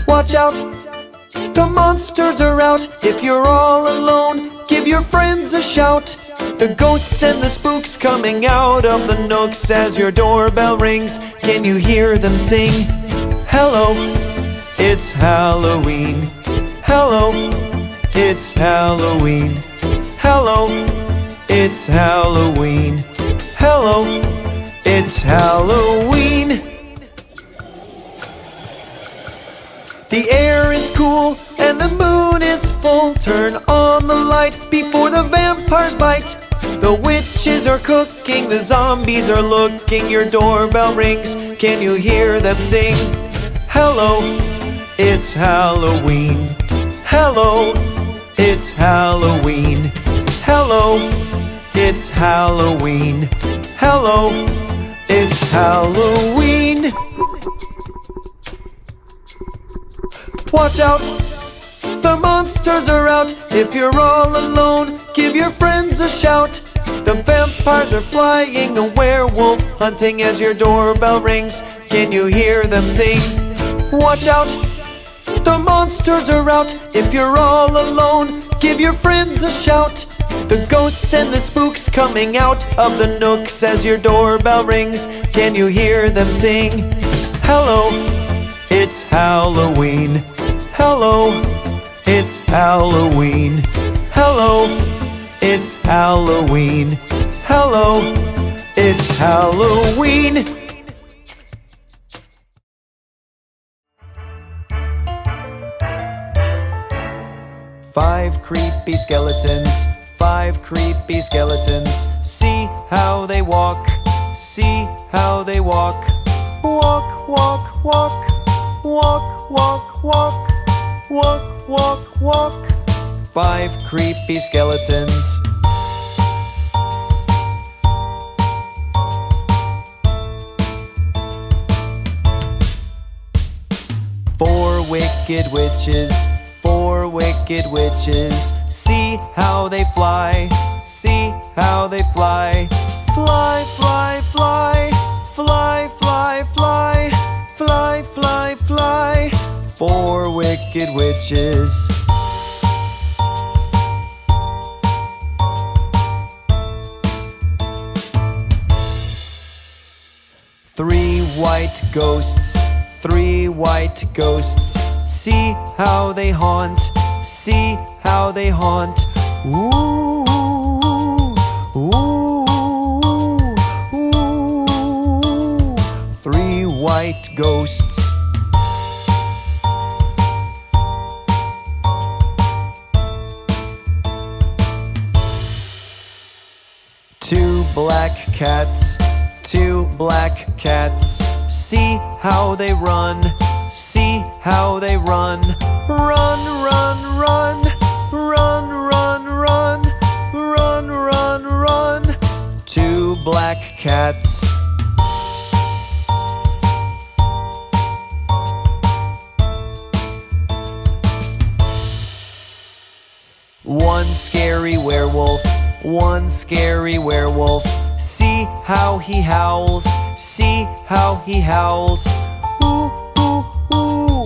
Watch out, the monsters are out. If you're all alone, give your friends a shout. The ghosts and the spooks coming out of the nooks as your doorbell rings. Can you hear them sing? Hello, it's Halloween. Hello, it's Halloween. Hello, it's Halloween. Hello, it's Halloween. The air is cool and the moon is full. Turn on the light before the vampires bite. The witches are cooking, the zombies are looking. Your doorbell rings, can you hear them sing? Hello, it's Halloween. Hello, it's Halloween. Hello, it's Halloween. Hello, it's Halloween. Watch out, the monsters are out. If you're all alone, give your friends a shout. The vampires are flying, the werewolf hunting as your doorbell rings. Can you hear them sing? Watch out, the monsters are out. If you're all alone, give your friends a shout. The ghosts and the spooks coming out of the nooks as your doorbell rings. Can you hear them sing? Hello, it's Halloween. Hello, it's Halloween. Hello, it's Halloween. Hello, it's Halloween. Five creepy skeletons, five creepy skeletons. See how they walk, see how they walk. Walk, walk, walk, walk, walk, walk. Walk, walk, walk. Five creepy skeletons. Four wicked witches, four wicked witches. See how they fly, see how they fly. Fly, fly, fly, fly, fly, fly, fly, fly, fly. Four wicked witches. Three white ghosts, three white ghosts. See how they haunt, see how they haunt. Ooh, ooh, ooh. Three white ghosts. Two black cats, two black cats. See how they run, see how they run. Run, run, run, run, run, run, run, run, run. Two black cats. One scary werewolf, one scary werewolf. See how he howls, see how he howls. Ooh, ooh, ooh,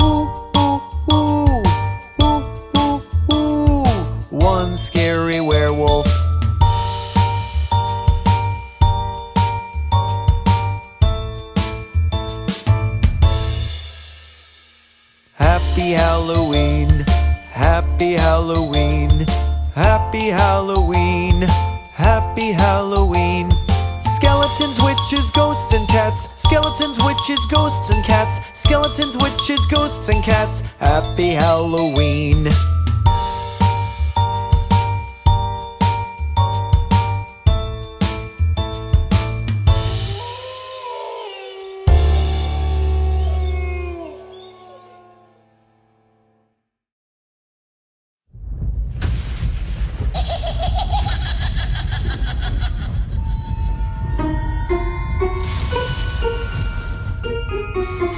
ooh, ooh, ooh, ooh, ooh, ooh. One scary werewolf. Happy Halloween, happy Halloween, happy Halloween, happy Halloween. Skeletons, witches, ghosts, and cats. Skeletons, witches, ghosts, and cats. Skeletons, witches, ghosts, and cats. Happy Halloween.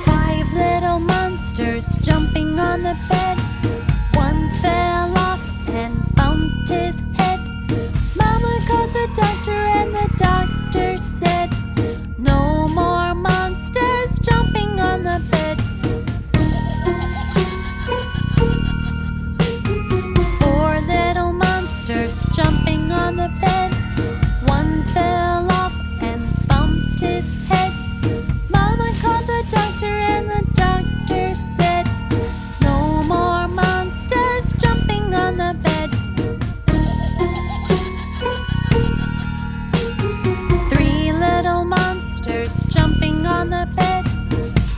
Five little monsters jumping on the bed. One fell off and bumped his head. Mama called the doctor and the doctor monsters jumping on the bed.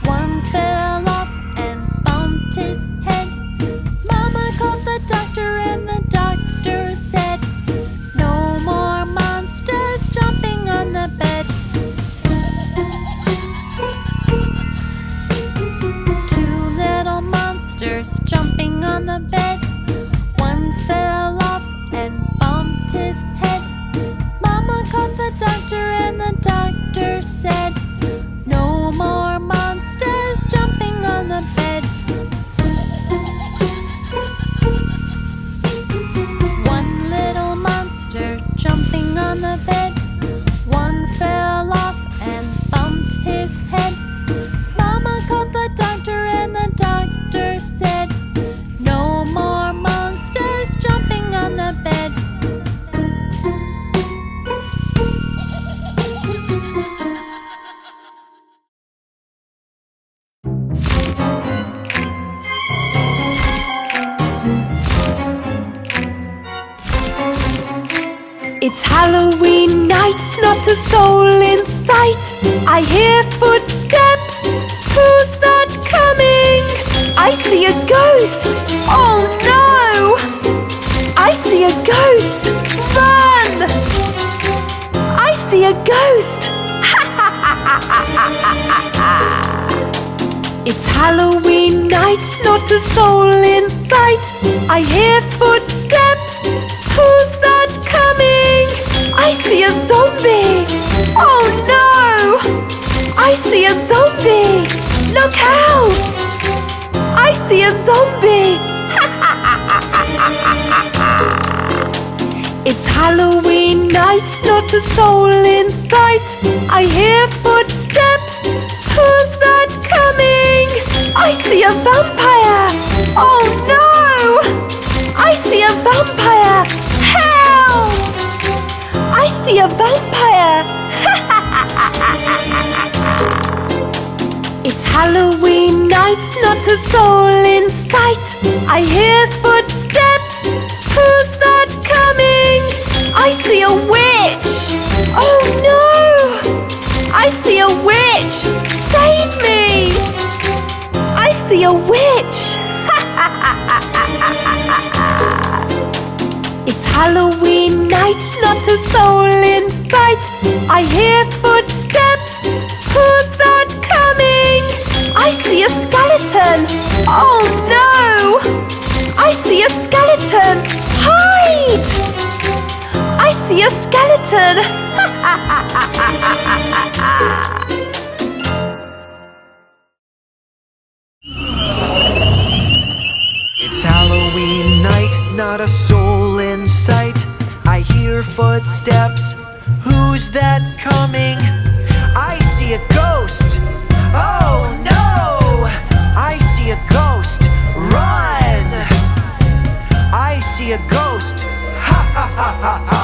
One fell off and bumped his head. Mama called the doctor and the doctor said, "No more monsters jumping on the bed." Two little monsters jumping on the bed. One fell off and bumped his head. Mama called the doctor and the doctor said, "No more monsters jumping on the bed." One little monster jumping on the bed. One fell off and bumped his head. Mama called the doctor and the doctor said, "No more monsters jumping on the bed." It's Halloween night, not a soul in sight. I hear footsteps, who's that coming? I see a ghost, oh no! I see a ghost, run! I see a ghost, It's Halloween night, not a soul in sight. I hear footsteps, who's that coming? I see a zombie, oh no! I see a zombie, look out! I see a zombie! It's Halloween night, not a soul in sight. I hear footsteps, who's that coming? I see a vampire, oh no! I see a vampire, help! I see a vampire! It's Halloween night, not a soul in sight. I hear footsteps, who's that coming? I see a witch, oh no! I see a witch, save me! I see a witch! It's Halloween night, not a soul in sight. I hear footsteps, who's that coming? I see a skeleton, oh no! I see a skeleton, hide! I see a skeleton! It's Halloween night, not a soul in sight. I hear footsteps, who's that coming? I see a ghost, oh no! I see a ghost, run! I see a ghost, ha ha ha ha ha!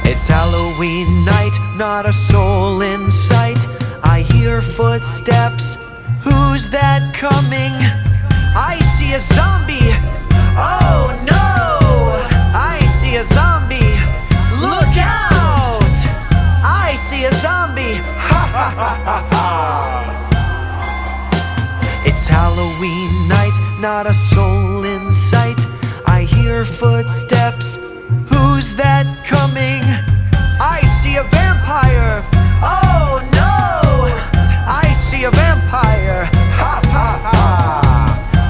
It's Halloween night, not a soul in sight. I hear footsteps, who's that coming? I see a zombie, oh no! I see a zombie, look out! I see a zombie, ha ha ha ha ha! It's Halloween night, not a soul in sight. I hear footsteps, who's that coming? I see a vampire, oh no! I see a vampire, ha ha ha!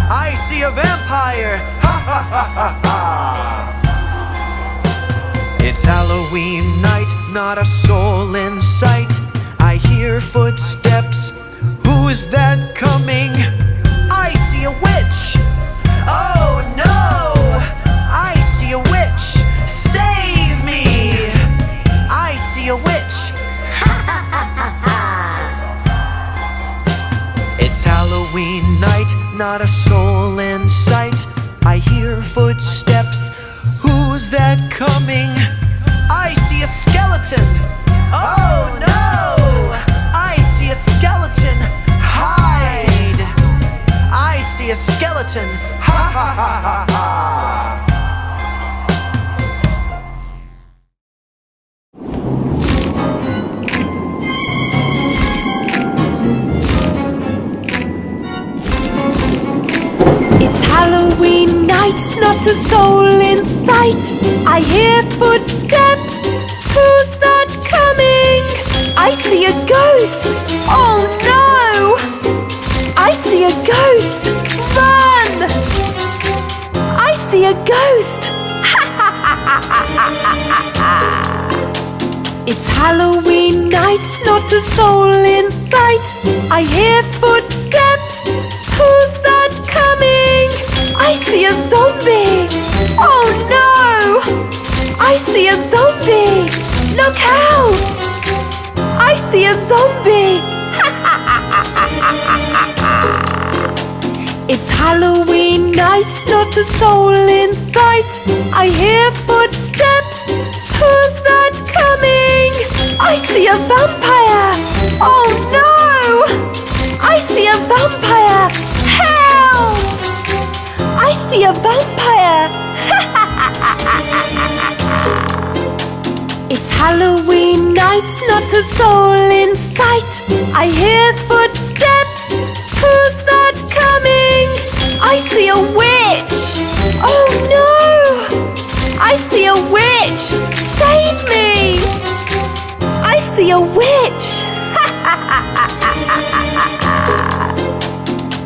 I see a vampire, ha ha ha ha ha! It's Halloween night, not a soul in sight. I hear footsteps, who is that coming? I see a witch, oh no! I see a witch, save me! I see a witch, ha ha ha ha ha! It's Halloween night, not a soul in sight. I hear footsteps, who's that coming? I see a skeleton, oh no! I see a skeleton, hide! I see a skeleton, ha ha ha ha ha! not a soul in sight. I hear footsteps. Who's that coming? I see a ghost. Oh no! I see a ghost. Run! I see a ghost. It's Halloween night, not a soul in sight. I hear footsteps. Who's that coming? I see a zombie. Oh no! I see a zombie. Look out! I see a zombie. It's Halloween night, not a soul in sight. I hear footsteps. Who's that coming? I see a vampire. Oh no! I see a vampire. Help! I see a vampire. It's Halloween night, not a soul in sight. I hear footsteps. Who's that coming? I see a witch. Oh no! I see a witch. Save me! I see a witch.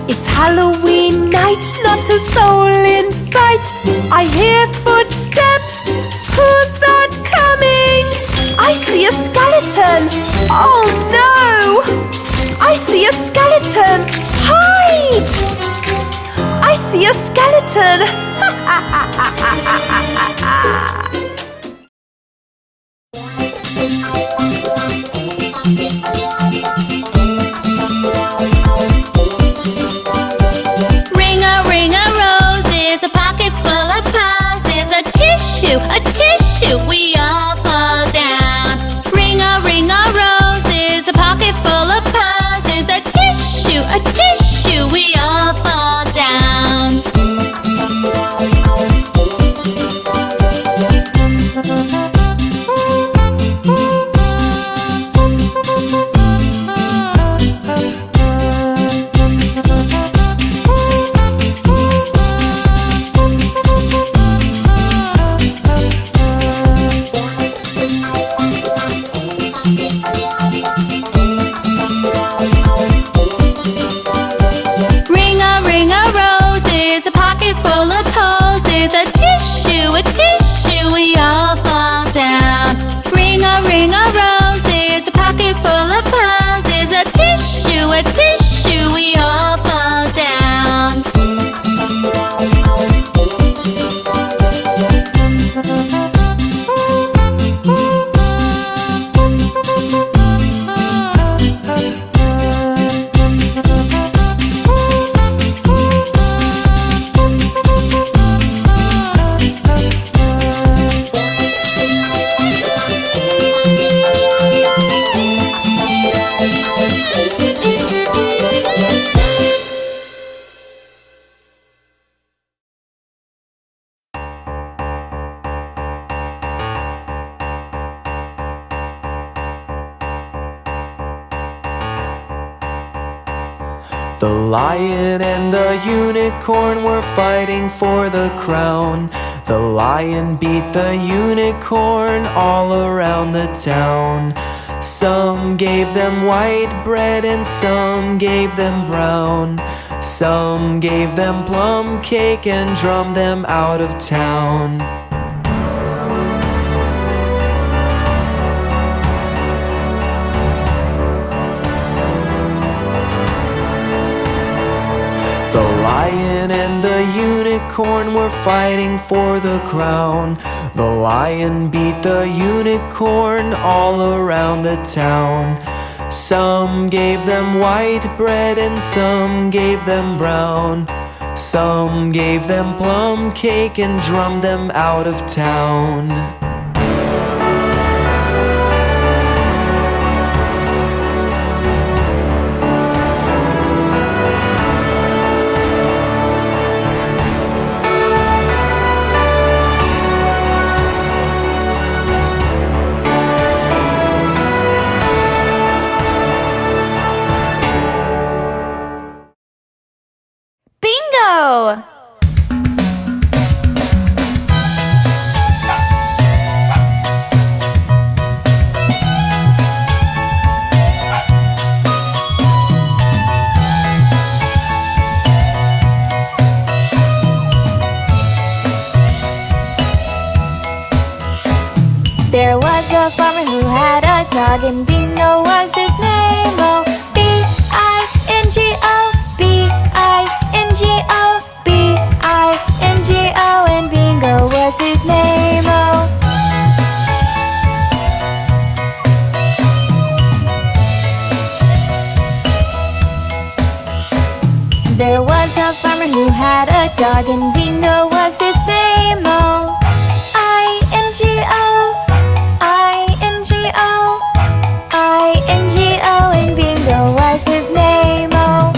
It's Halloween night, not a soul in sight. I hear footsteps. Who's that coming? I see a skeleton. Oh no! I see a skeleton. Hide! I see a skeleton. Ring-a-ring-a-roses, a pocket full of posies, a tissue, we all fall down. Ring-a-ring-a-roses, a pocket full of posies, a tissue, we all fall down. Ring-a-ring-a-roses, a pocket full of posies, a tissue, we all fall down. Ring-a-ring-a-roses, a pocket full of posies, a tissue, we all fall down. The lion and the unicorn were fighting for the crown. The lion beat the unicorn all around the town. Some gave them white bread and some gave them brown. Some gave them plum cake and drummed them out of town. The lion and the unicorn were fighting for the crown. The lion beat the unicorn all around the town. Some gave them white bread and some gave them brown. Some gave them plum cake and drummed them out of town. a farmer who had a dog, and Bingo was his name. Oh, B-I-N-G-O, B-I-N-G-O, B-I-N-G-O, and Bingo was his name. Oh. There was a farmer who had a dog, and Bingo was his name. Oh, I-N-G-O, I-N-G-O, I-N-G-O, and Bingo was his name. Oh.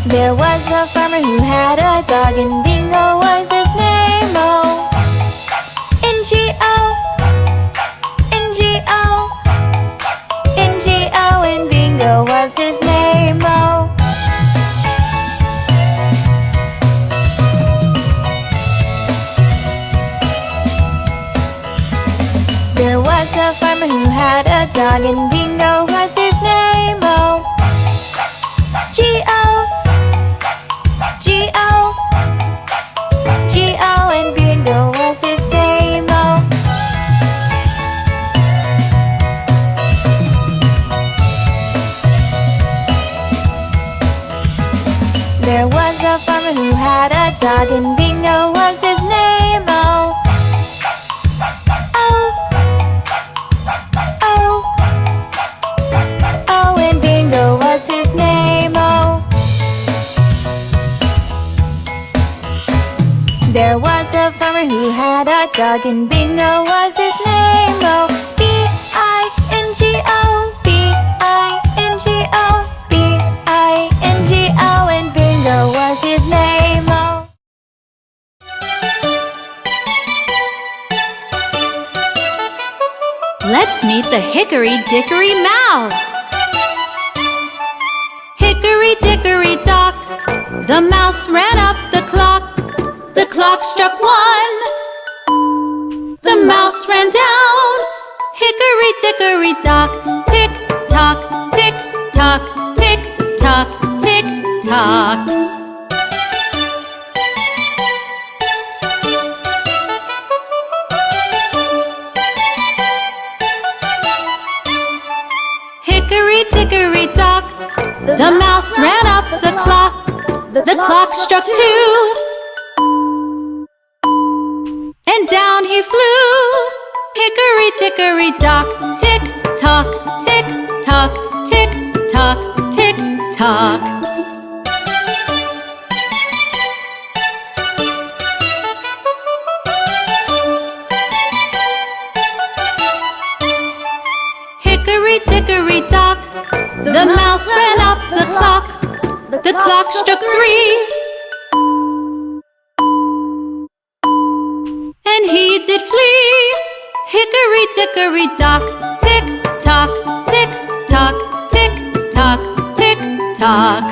There was a farmer who had a dog, and Bingo was his name. Oh, N-G-O, N-G-O, N-G-O, and Bingo was his name. Oh. There was a farmer who had a dog, and Bingo was his name. Oh, G-O, G-O, G-O, and Bingo was his name. Oh. There was a farmer who had a dog, and Bingo was his name. Oh, oh, oh, oh, and Bingo was his name. Oh. There was a farmer who had a dog, and Bingo was his name. Oh, B-I-N-G-O, B-I-N-G-O, B-I-N-G-O, and Bingo was his name. Oh. Let's meet the Hickory-Dickory Mouse. Hickory-dickory-dock, the mouse ran up the clock. The clock struck 1. The mouse ran down. Hickory-dickory-dock, tick-tock, tick-tock, tick-tock, tick-tock. Hickory-dickory-dock, the mouse ran up the clock. The clock struck 2. And down he flew. Hickory-dickory-dock, tick-tock, tick-tock, tick-tock, tick-tock. Hickory-dickory-dock, the mouse ran up the clock. The clock struck 3. And he did flee. Hickory-dickory-dock, tick-tock, tick-tock, tick-tock, tick-tock.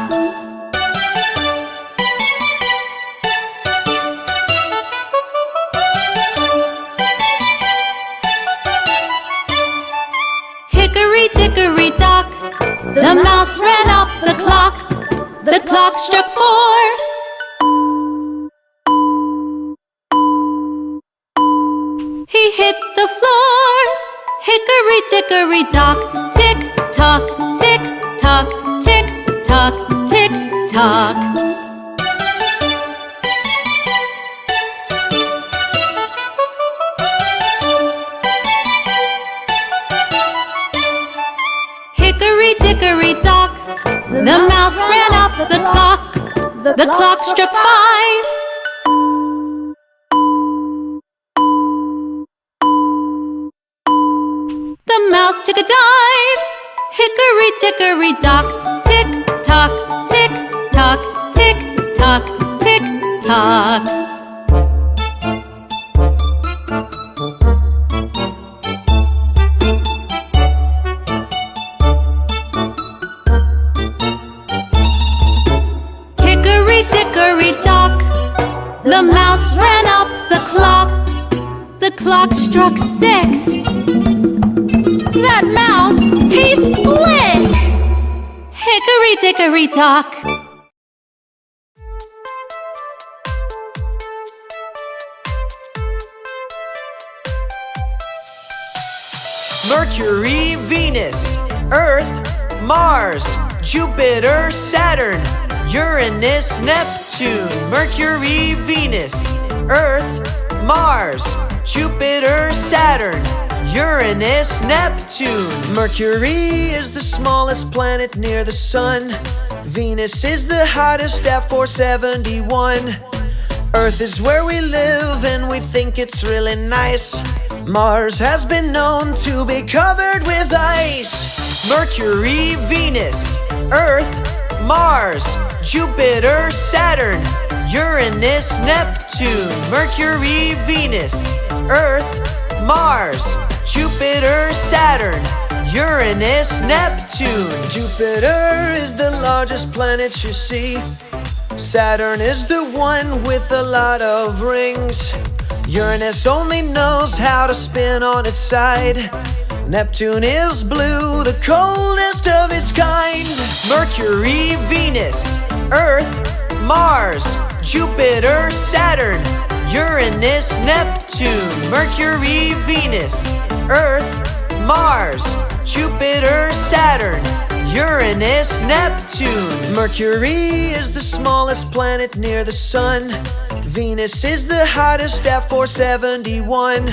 Hickory-dickory-dock, the mouse ran up the clock. The clock struck 4. He hit the floor. Hickory-dickory-dock, tick-tock, tick-tock, tick-tock, tick-tock. Hickory-dickory-dock, the mouse ran up the clock. The clock struck 5. The mouse took a dive. Hickory-dickory-dock, tick-tock, tick-tock, tick-tock, tick-tock. Hickory-dickory-dock, the mouse ran up the clock. The clock struck 6. That mouse, he split! Hickory-dickory-dock. Mercury, Venus, Earth, Mars, Jupiter, Saturn, Uranus, Neptune. Mercury, Venus, Earth, Mars, Jupiter, Saturn, Uranus, Neptune. Mercury is the smallest planet near the Sun. Venus is the hottest at 471. Earth is where we live and we think it's really nice. Mars has been known to be covered with ice. Mercury, Venus, Earth, Mars, Jupiter, Saturn, Uranus, Neptune. Mercury, Venus, Earth, Mars, Jupiter, Saturn, Uranus, Neptune. Jupiter is the largest planet you see. Saturn is the one with a lot of rings. Uranus only knows how to spin on its side. Neptune is blue, the coldest of its kind. Mercury, Venus, Earth, Mars, Jupiter, Saturn, Uranus, Neptune. Mercury, Venus, Earth, Mars, Jupiter, Saturn, Uranus, Neptune. Mercury is the smallest planet near the Sun. Venus is the hottest at 471.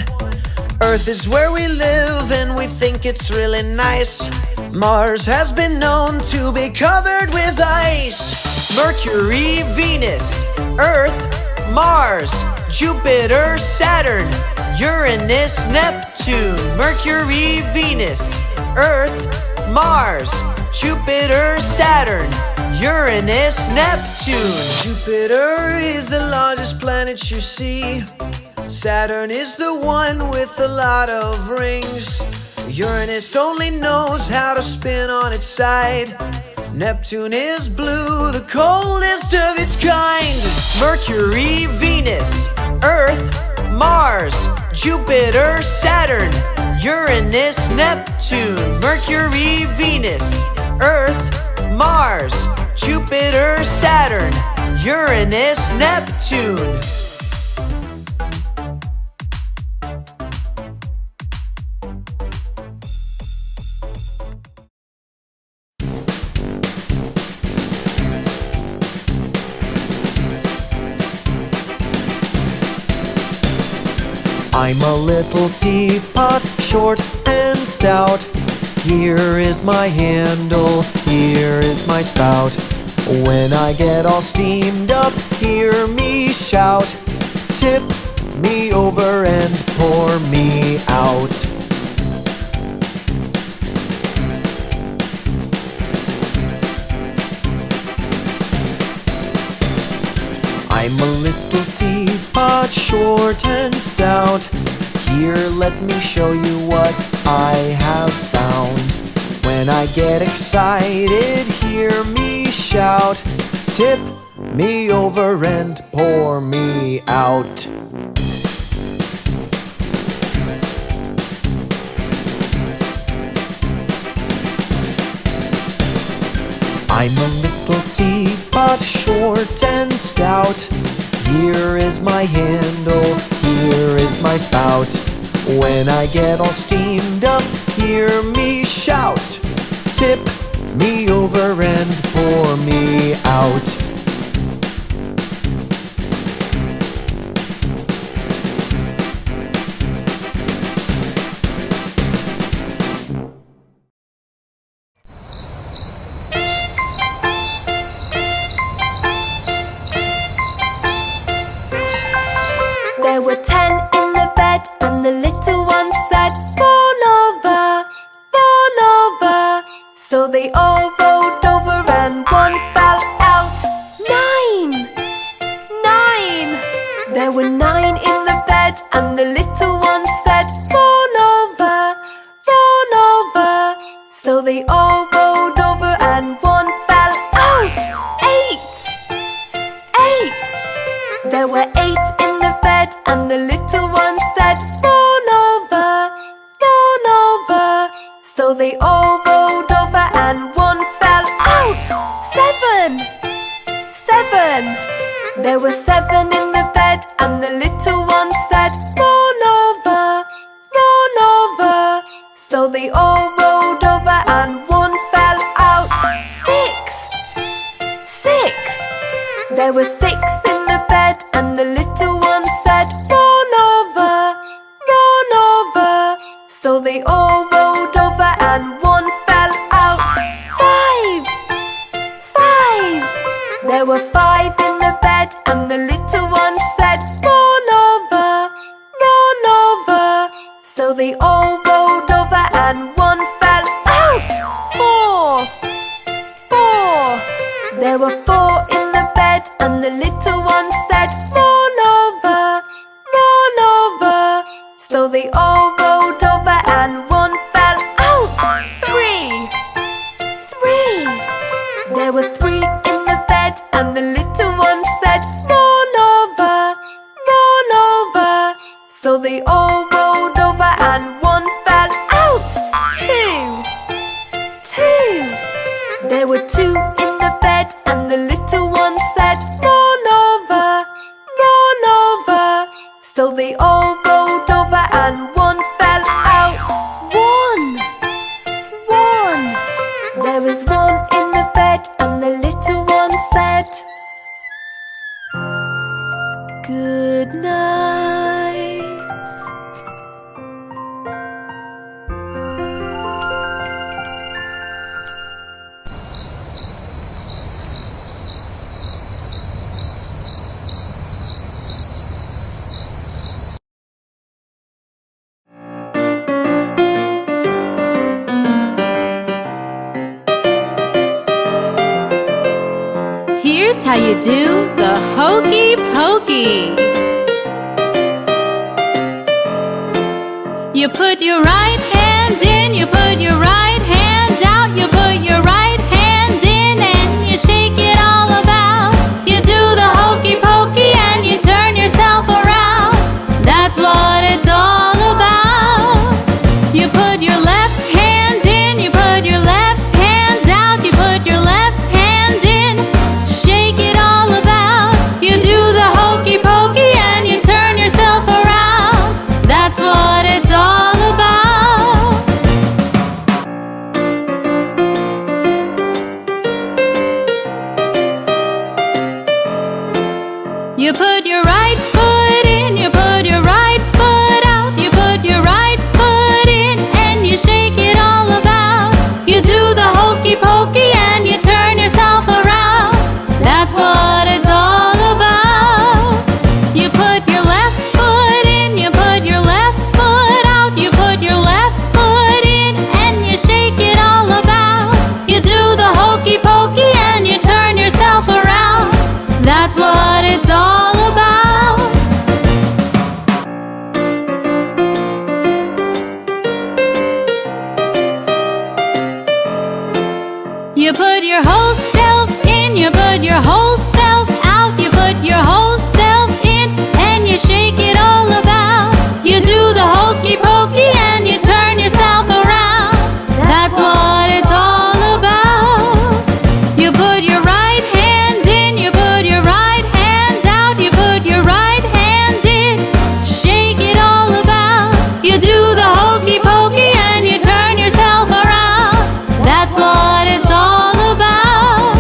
Earth is where we live and we think it's really nice. Mars has been known to be covered with ice. Mercury, Venus, Earth, Mars, Jupiter, Saturn, Uranus, Neptune. Mercury, Venus, Earth, Mars, Jupiter, Saturn, Uranus, Neptune. Jupiter is the largest planet you see. Saturn is the one with a lot of rings. Uranus only knows how to spin on its side. Neptune is blue, the coldest of its kind. Mercury, Venus, Earth, Mars, Jupiter, Saturn, Uranus, Neptune. Mercury, Venus, Earth, Mars, Jupiter, Saturn, Uranus, Neptune. I'm a little teapot, short and stout. Here is my handle, here is my spout. When I get all steamed up, hear me shout. Tip me over and pour me out. I'm a little teapot, short and stout. Here, let me show you what I have found. When I get excited, hear me shout. Tip me over and pour me out. I'm a little teapot, short and stout. Here is my handle, here is my spout. When I get all steamed up, hear me shout. Tip me over and pour me out. There were 10 in the bed, and the little one said, "Fall over, fall over." So they all rolled over, and one fell out. 9! 9! There were 9 in the bed, and the little one said, "Fall over, fall over." So they all rolled over, and one fell out. 8! 8! There were 8 in the bed, and the little one said, "Fall over, fall over." So they all rolled over, and one fell out. 7! 7! There were 7 in the bed, and the little one said, "Roll over, roll over." So There were 6 in the bed, and the little one said, roll over, roll over. So they all rolled over and one fell out. 5, 5. There were 5 in the bed, and the little one said, roll over, roll over. So they all rolled over and one fell out. 4, 4. There were 4 in the bed, and the little one said, roll over, roll over. So they all rolled over and one fell out. 3, 3. There were 3 in the bed, and the little one said, roll over, roll over. So they all rolled over and one fell out. 2, 2. There were 2 in the bed, and the little one said, roll over, roll over. So they all rolled over and one fell out. 1, 1. There was 1 in the bed, and the little one said, good night. Here's how you do the hokey pokey. You put your right hand in, you put your right hand out, you put your right hand in and you shake it all about. You do the hokey pokey and you turn yourself around. That's what it's all about. You put your left hand in, you put your left hand out, you put your left hand in, shake it all about. You do the hokey pokey and you turn yourself around. That's what it's all about. You put your right foot in, you put your right foot out, you put your right foot in and you shake it all about. You do the hokey pokey and you turn yourself around. That's what it's all about. You put your left foot in, you put your left foot out, you put your left foot in and you shake it all about. You do the hokey pokey and you turn yourself around. That's what it's all about. You put your whole self in, you put your whole self out, you put your whole self in and you shake it all about. You do the hokey pokey and you turn yourself around. That's what it's all about. You put your right hand in, you put your right hand out, you put your right hand in, shake it all about. You do the hokey pokey and you turn yourself around. That's what it's all about.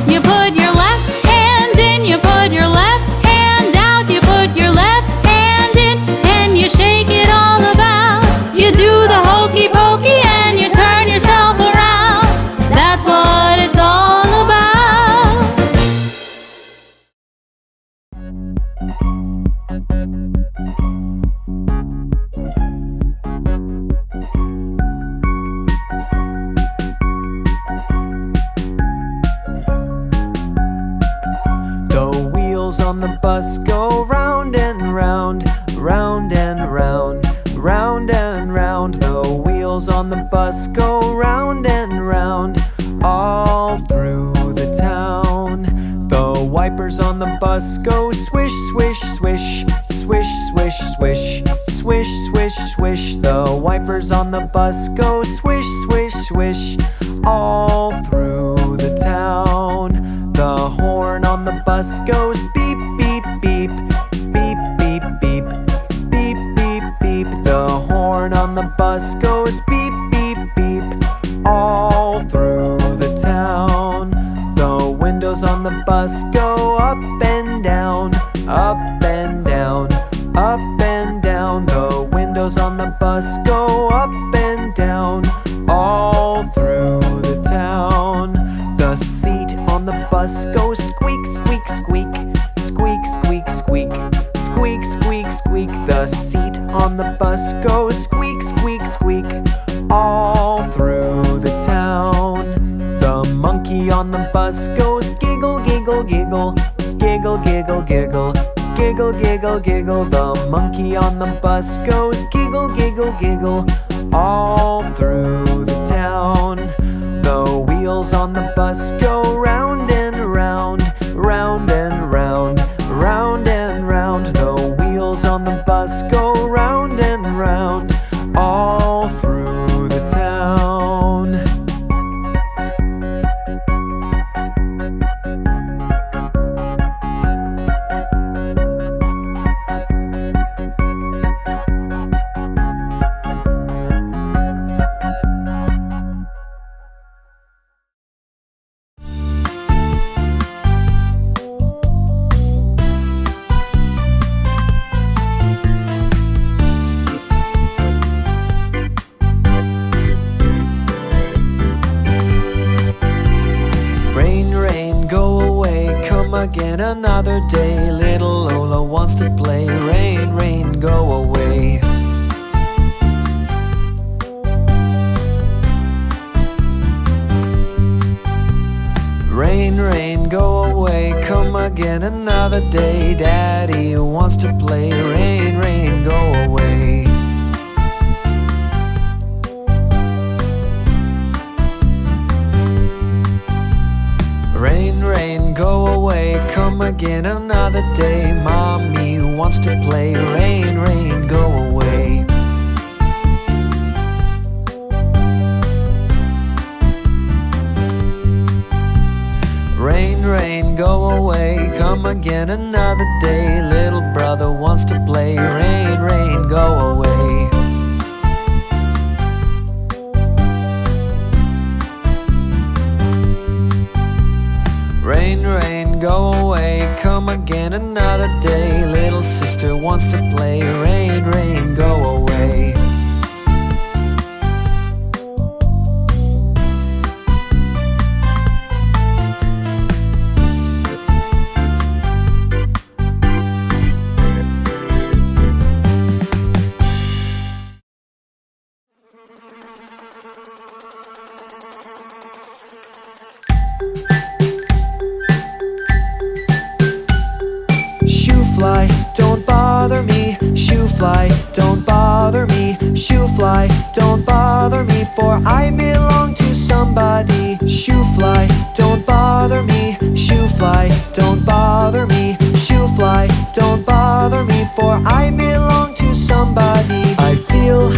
You put your left hand in, you put your left hand out, you put your left hand in and you shake it all about. You do the hokey pokey and you turn yourself around. That's what it's all about. The wheels on the bus go round and round, round and round, round and round. The wheels on the bus go round and round, all through the town. The wipers on the bus go swish, swish, swish, swish, swish, swish, swish, swish, swish. The wipers on the bus go swish, swish, swish, all through the town. The horn on the bus goes beep, beep, beep, beep, beep, beep, beep, beep, beep. The horn on the bus goes beep, beep, beep, all through the town. The windows on the bus go up and down, up and down, up and down. The windows on the bus go up and down, all through the town. The seat on the bus goes squeak, squeak, squeak, squeak, squeak, squeak, squeak, squeak, squeak. The seat on the bus goes squeak, squeak, squeak, all through the town. The monkey on the bus goes giggle, giggle, giggle, giggle, giggle, giggle, giggle, giggle, giggle. The monkey on the bus goes giggle, giggle, giggle, all through the town. The wheels on the bus go round and round, round and round, round and round. The wheels on the bus go round and round, all through the town. Rain, rain, go away, come again another day. Little Lola wants to play. Rain, rain, go away. Rain, rain, go away, come again another day. Daddy wants to play. Rain, rain, go away. Rain, rain, go away, come again another day. Mommy wants to play. Rain, rain, go away. Rain, rain, go away, come again another day. Little brother wants to play. Rain, rain, go away. Rain, rain, go away, come again another day. Little sister wants to play. Rain, rain, go away. Shoo fly, don't bother me. Shoo fly, don't bother me. Shoo fly, don't bother me, for I belong to somebody. Shoo fly, don't bother me. Shoo fly, don't bother me. Shoo fly, don't bother me, for I belong to somebody. I feel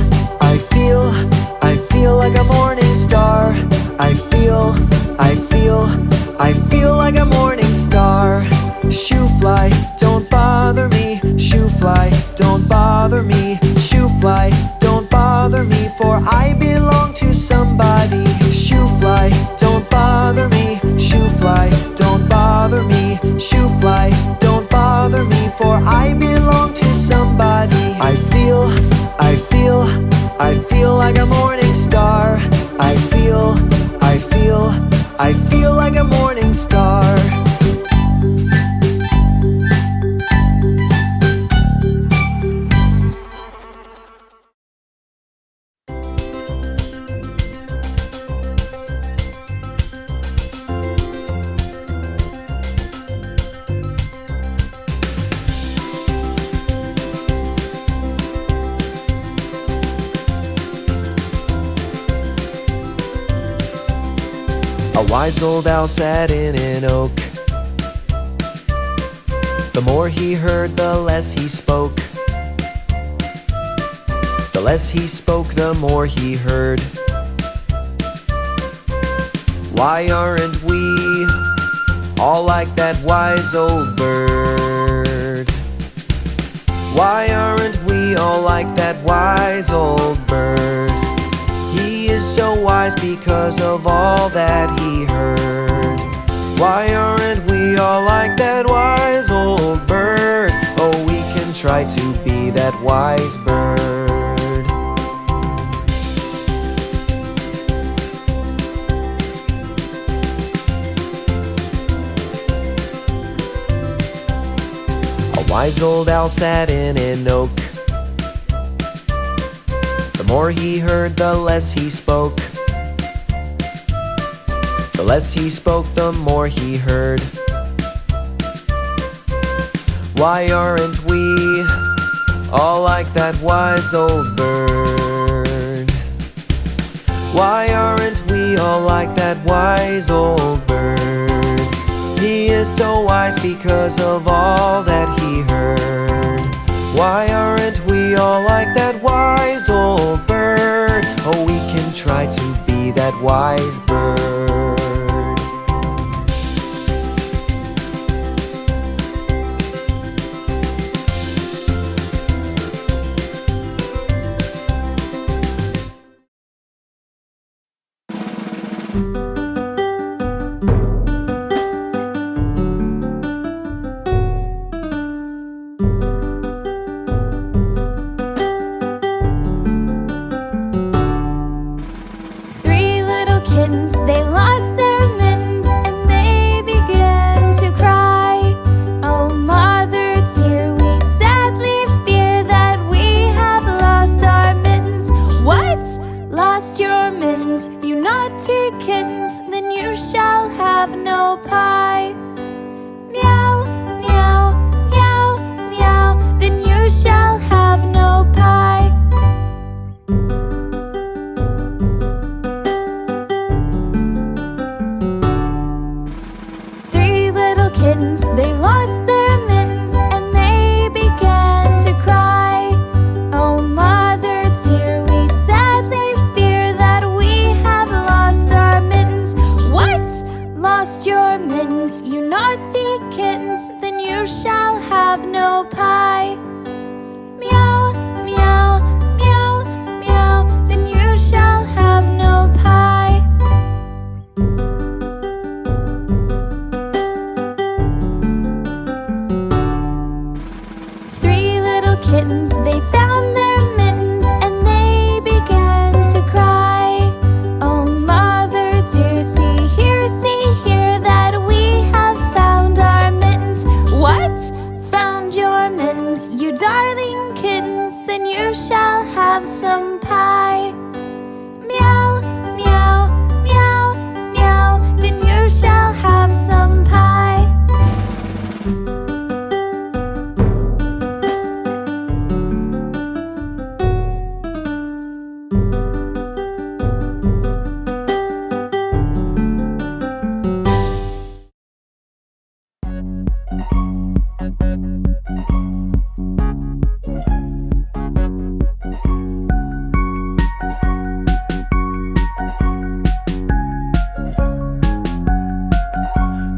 like a morning star. I feel like a morning star. Shoo fly, don't bother me. Shoo fly, don't bother me. Shoo fly, don't bother me, for I belong to somebody. Shoo fly, don't bother me. Shoo fly, don't bother me. Shoo fly, don't bother me, for I belong to somebody. I feel like a morning star. I feel like a morning star. A wise old owl sat in an oak. The more he heard, the less he spoke. The less he spoke, the more he heard. Why aren't we all like that wise old bird? Why aren't we all like that wise old bird? He is so wise because of all that he heard. Why aren't we we all like that wise old bird? Oh, we can try to be that wise bird. A wise old owl sat in an oak. The more he heard, the less he spoke. The less he spoke, the more he heard. Why aren't we all like that wise old bird? Why aren't we all like that wise old bird? He is so wise because of all that he heard. Why aren't we all like that wise old bird? Oh, we can try to be that wise bird. Three little kittens, they lost their mittens and they began to cry. Oh, mother dear, we sadly fear that we have lost our mittens. What? Lost your mittens, you naughty kittens? Then you shall have no pie. Meow, meow, meow, meow, then you shall have no pie. Three little kittens, they lost their mittens and they began to cry. Oh, mother dear, we sadly fear that we have lost our mittens. What? Lost your mittens, you naughty kittens? Then you shall have no pie. Meow, meow, meow, meow, then you shall have no pie. Three little kittens, they found their mittens and they began to cry. Oh, mother dear, see here that we have found our mittens. What? Found your mittens, you darling kittens? Then you shall have some pie. Meow, meow, meow, meow, then you shall have some pie.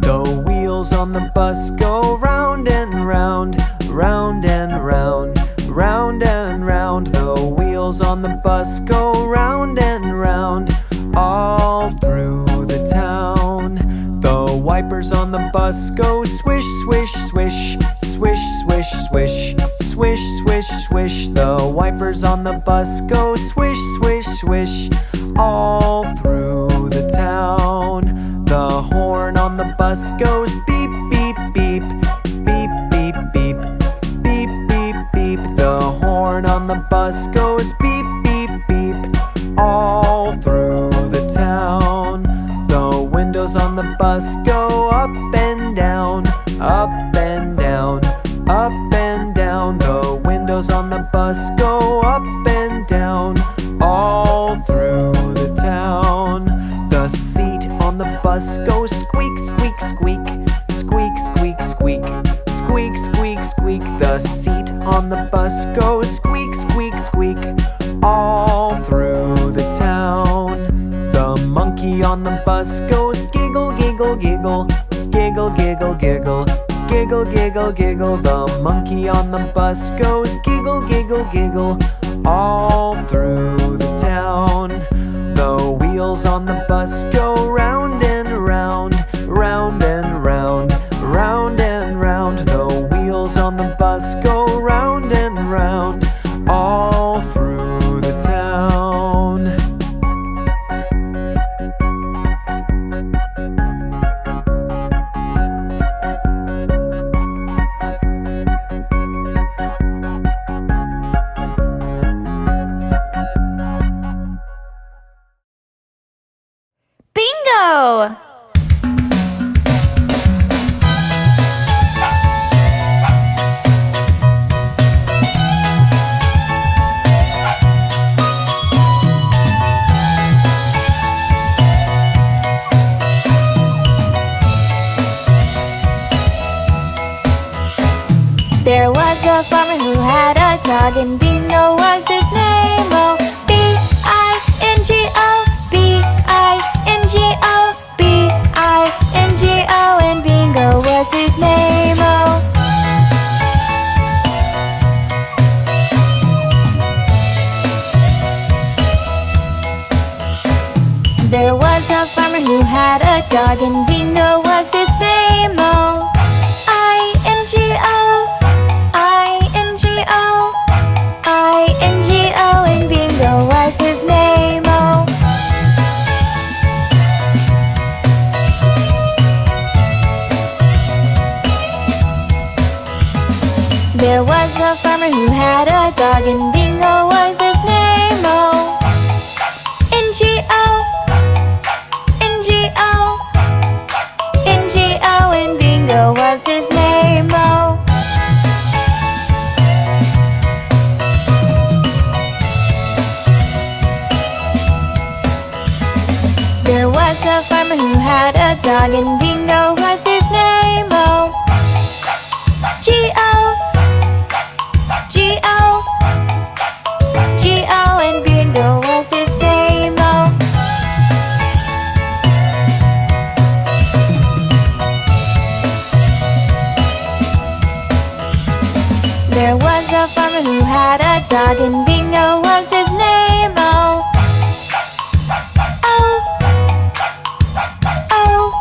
The wheels on the bus go round and round, round and round, round and round. The wheels on the bus go round and round, all through the town. The wipers on the bus go swish, swish, swish, swish, swish, swish, swish, swish, swish. The wipers on the bus go swish, swish, swish, all through the town. The horn on the bus goes beep, beep, beep, beep, beep, beep, beep, beep, beep. The horn on the bus goes beep, beep, beep, all through the town. The windows on the bus go up and down, up and down, up and down. The windows on the bus go up and down, all through the town. The seat on the bus goes squeak, squeak, squeak, squeak, squeak, squeak, squeak, squeak, squeak. The seat on the bus goes squeak, squeak, squeak, all through the town. The monkey on the bus goes giggle, giggle, giggle, giggle, giggle, giggle, giggle, giggle, giggle. The monkey on the bus goes giggle, giggle, giggle, all through the town. The wheels on the bus go round and round, round and round, There was a farmer who had a dog, and Bingo was his name. Oh, B-I-N-G-O, B-I-N-G-O, B-I-N-G-O, and Bingo was his name. Oh. There was a farmer who had a dog, and Bingo was his name. Oh, I-N-G-O, I-N-G-O, I-N-G-O, and Bingo was his name. Oh. There was a farmer who had a dog, and Bingo was his name. Oh, N-G-O, N-G-O, N-G-O, and Bingo was his name. Oh. There was a farmer who had a dog, and Bingo was his name. Oh, G-O, G-O, G-O, and Bingo was his name. Oh. There was a farmer who had a dog, and Bingo was his name. Oh, oh, oh,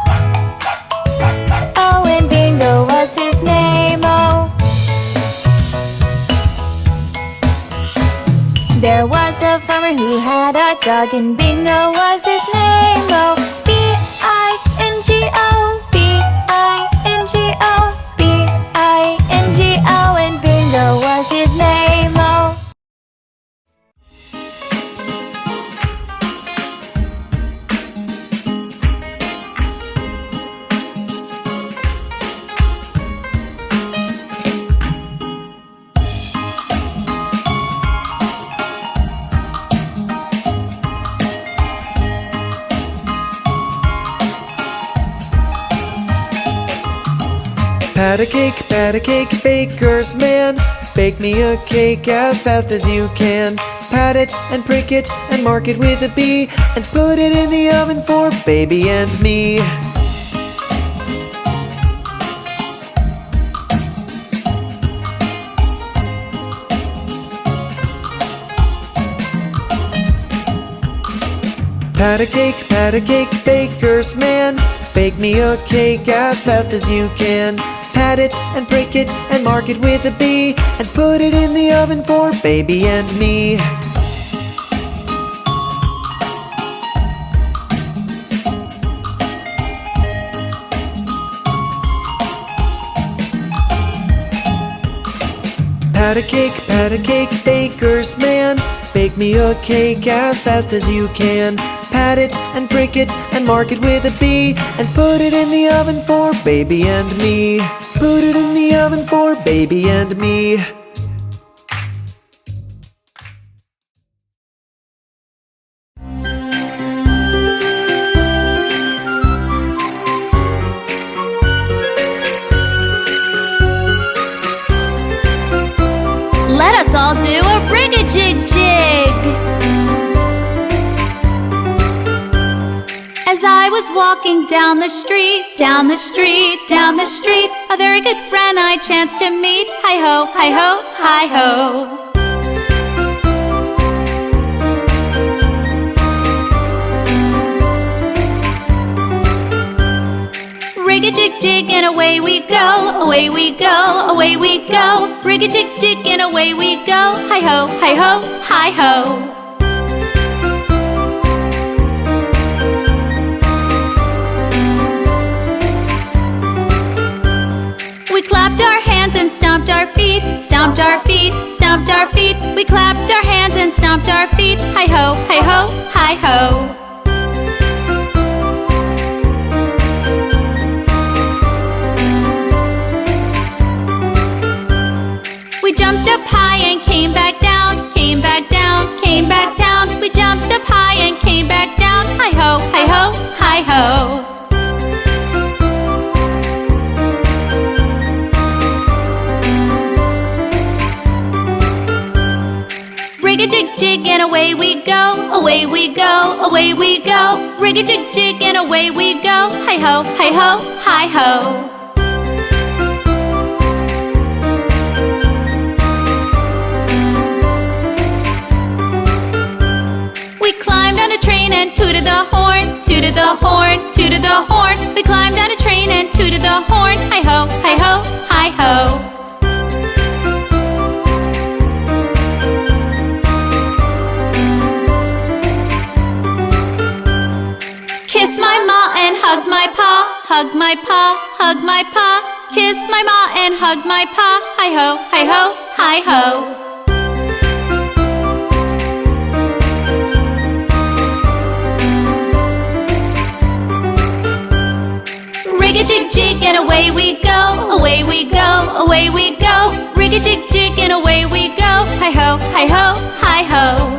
oh, and Bingo was his name. Oh. There was a farmer who had a dog, and Bingo was his name. Oh, B-I-N-G-O, B-I-N-G-O, B-I-N-G-O, and Bingo was his name. Oh. Pat a cake, baker's man. Bake me a cake as fast as you can. Pat it and prick it and mark it with a B, and put it in the oven for baby and me. Pat a cake, baker's man. Bake me a cake as fast as you can. Pat it and prick it and mark it with a B, and put it in the oven for baby and me. Pat a cake, baker's man. Bake me a cake as fast as you can. Pat it and prick it and mark it with a B, and put it in the oven for baby and me. Put it in the oven for baby and me. Let us all do a rig-a-jig-jig. As I was walking down the street, down the street, down the street, a very good friend I chanced to meet. Hi-ho, hi-ho, hi-ho. Rig-a-jig-jig and away we go, away we go, away we go. Rig-a-jig-jig and away we go. Hi-ho, hi-ho, hi-ho. We clapped our hands and stomped our feet, stomped our feet, stomped our feet. We clapped our hands and stomped our feet. Hi-ho, hi-ho, hi-ho. We jumped up high and came back down, came back down, came back down. We jumped up high and came back down. Hi-ho, hi-ho, hi-ho. jig and away we go, away we go, away we go. Rig-a-jig-jig and away we go. Hi-ho, hi-ho, hi-ho. We climbed on a train and tooted the horn, tooted the horn, tooted the horn. We climbed on a train and tooted the horn. Hi-ho, hi-ho, hi-ho. Kiss my ma and hug my pa, hug my pa, hug my pa. Kiss my ma and hug my pa. Hi-ho, hi-ho, hi-ho. Rig-a-jig-jig and away we go, away we go, away we go. Rig-a-jig-jig and away we go. Hi-ho, hi-ho, hi-ho.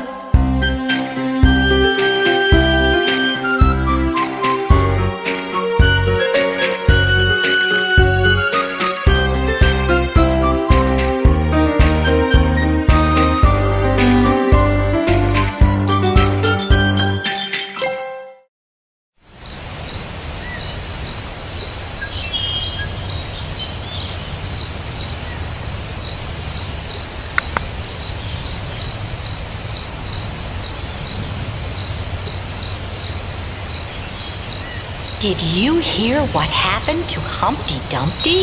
Did you hear what happened to Humpty Dumpty?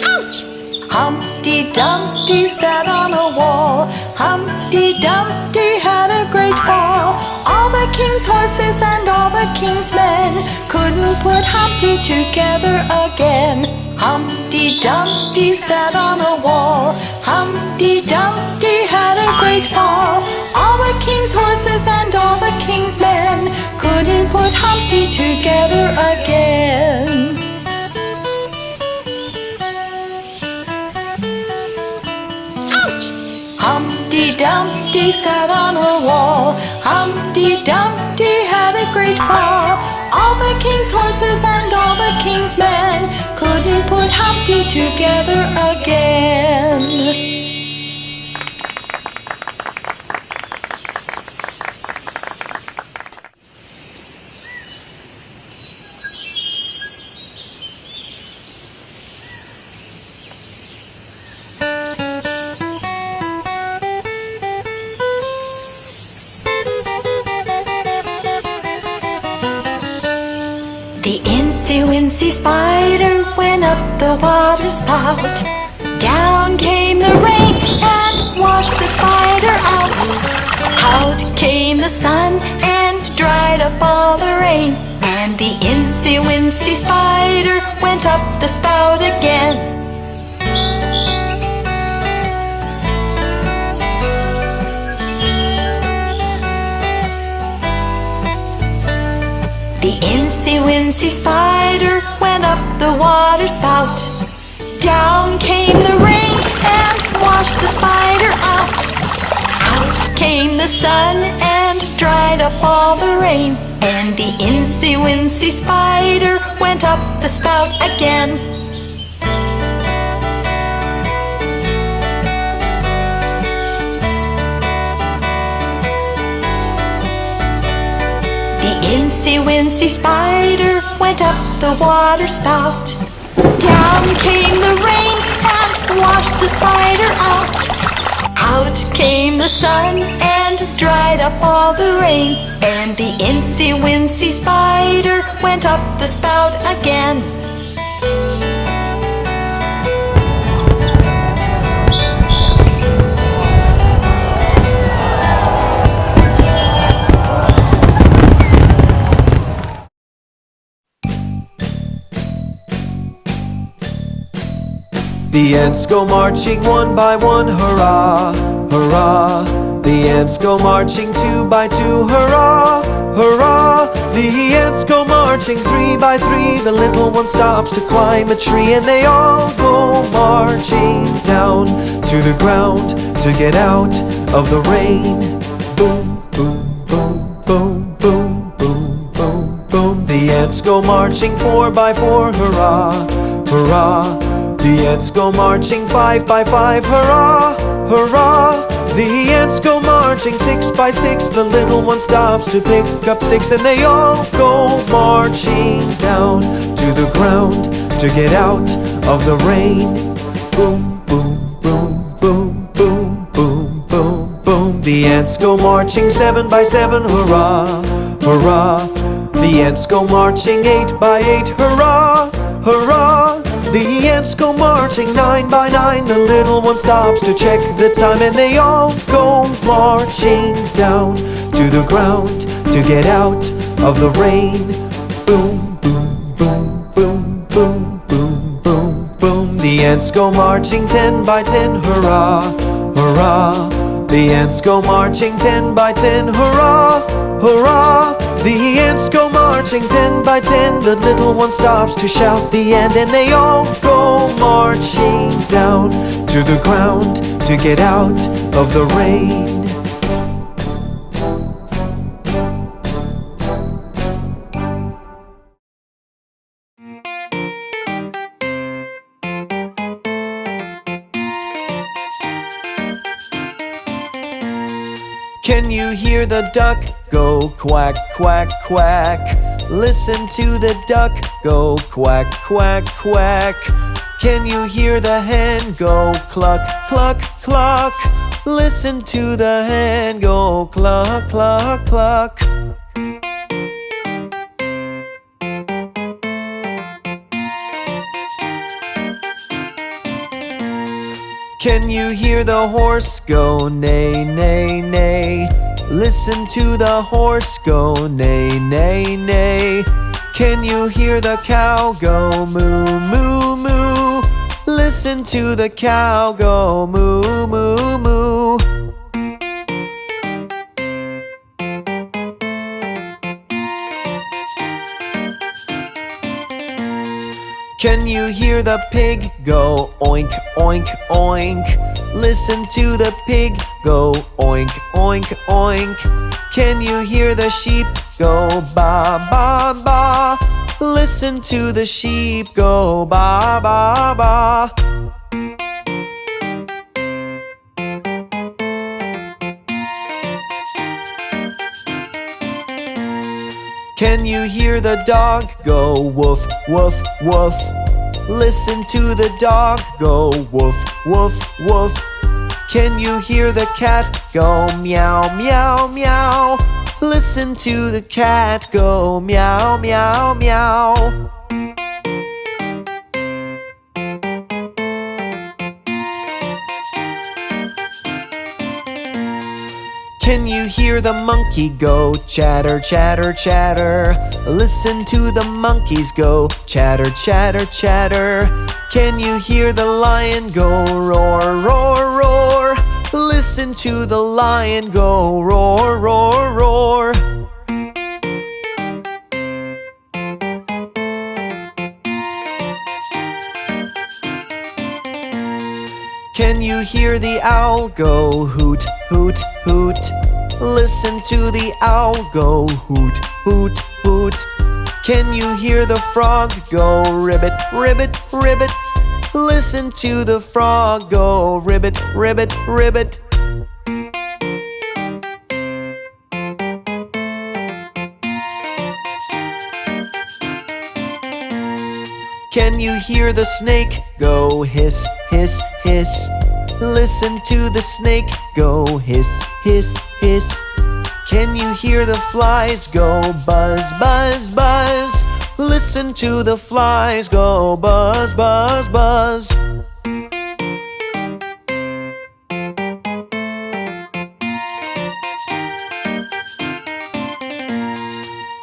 Ouch! Humpty Dumpty sat on a wall. Humpty Dumpty had a great fall. All the king's horses and all the king's men couldn't put Humpty together again. Humpty Dumpty sat on a wall. Humpty Dumpty had a great fall. All the king's horses and all the king's men couldn't put Humpty together again. Ouch! Humpty Dumpty sat on a wall. Humpty Dumpty had a great fall. All the king's horses and all the king's men couldn't put Humpty together again. The Incy-Wincy Spider went up the water spout. Down came the rain and washed the spider out. Out came the sun and dried up all the rain. And the Incy-Wincy Spider went up the spout again. The Incy-Wincy Spider went up the water spout. Down came the rain and washed the spider out. Out came the sun and dried up all the rain. And the Incy-Wincy Spider went up the spout again. Incy-Wincy Spider went up the water spout. Down came the rain and washed the spider out. Out came the sun and dried up all the rain. And the Incy-Wincy Spider went up the spout again. The ants go marching one by one, hurrah, hurrah. The ants go marching two by two, hurrah, hurrah. The ants go marching three by three. The little one stops to climb a tree, and they all go marching down to the ground to get out of the rain. Boom, boom, boom, boom, boom, boom, boom, boom. The ants go marching four by four, hurrah, hurrah. The ants go marching 5 by 5, hurrah, hurrah. The ants go marching 6 by 6. The little one stops to pick up sticks, and they all go marching down to the ground to get out of the rain. Boom, boom, boom, boom, boom, boom, boom, boom. The ants go marching 7 by 7, hurrah, hurrah. The ants go marching 8 by 8, hurrah, hurrah. The ants go marching 9 by 9. The little one stops to check the time, and they all go marching down to the ground to get out of the rain. Boom, boom, boom, boom, boom, boom, boom, boom. The ants go marching 10 by 10, hurrah, hurrah. The ants go marching 10 by 10, hurrah, hurrah. The ants go marching 10 by 10. The little one stops to shout the end, and they all go marching down to the ground to get out of the rain. Can you hear the duck go quack, quack, quack? Listen to the duck go quack, quack, quack. Can you hear the hen go cluck, cluck, cluck? Listen to the hen go cluck, cluck, cluck. Can you hear the horse go neigh, neigh, neigh? Listen to the horse go neigh, neigh, neigh. Can you hear the cow go moo, moo, moo? Listen to the cow go moo, moo, moo. Can you hear the pig go oink, oink, oink? Listen to the pig go oink, oink, oink. Can you hear the sheep go ba, ba, ba? Listen to the sheep go ba, ba, ba. Can you hear the dog go woof, woof, woof? Listen to the dog go woof, woof, woof. Can you hear the cat go meow, meow, meow? Listen to the cat go meow, meow, meow. Can you hear the monkey go chatter, chatter, chatter? Listen to the monkeys go chatter, chatter, chatter. Can you hear the lion go roar, roar, roar? Listen to the lion go roar, roar, roar. Can you hear the owl go hoot, hoot, hoot? Listen to the owl go hoot, hoot, hoot. Can you hear the frog go ribbit, ribbit, ribbit? Listen to the frog go ribbit, ribbit, ribbit. Can you hear the snake go hiss, hiss, hiss? Listen to the snake go hiss, hiss, hiss. Can you hear the flies go buzz, buzz, buzz? Listen to the flies go buzz, buzz, buzz.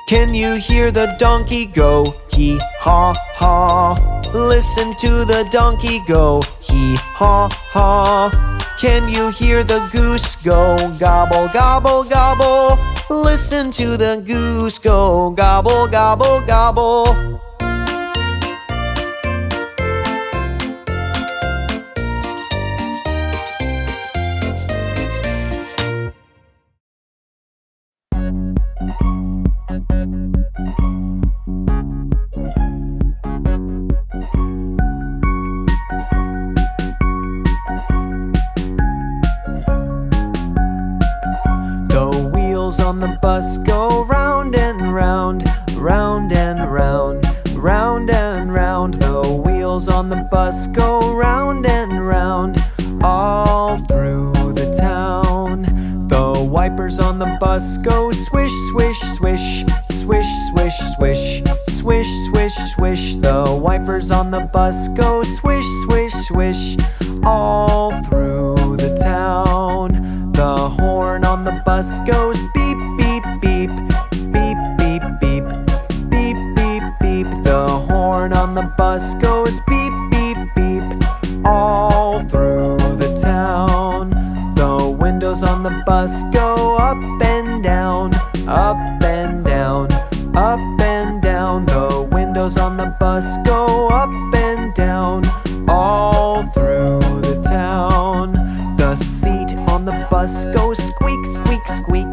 Can you hear the donkey go hee haw haw? Listen to the donkey go hee haw haw. Can you hear the goose go gobble, gobble, gobble? Listen to the goose go gobble, gobble, gobble. the bus go round and round, round and round, round and round. The wheels on the bus go round and round, all through the town. The wipers on the bus go swish, swish, swish, swish, swish, swish, swish, swish, swish. The wipers on the bus go swish, swish, swish, all through the town. The horn on the bus goes beep, beep, beep, beep, beep, beep, beep, beep, beep. The horn on the bus goes beep, beep, beep, all through the town. The windows on the bus go up and down, up and down, up and down. The windows on the bus go up and down, all through the town. The seat on the bus goes squeak, squeak, squeak,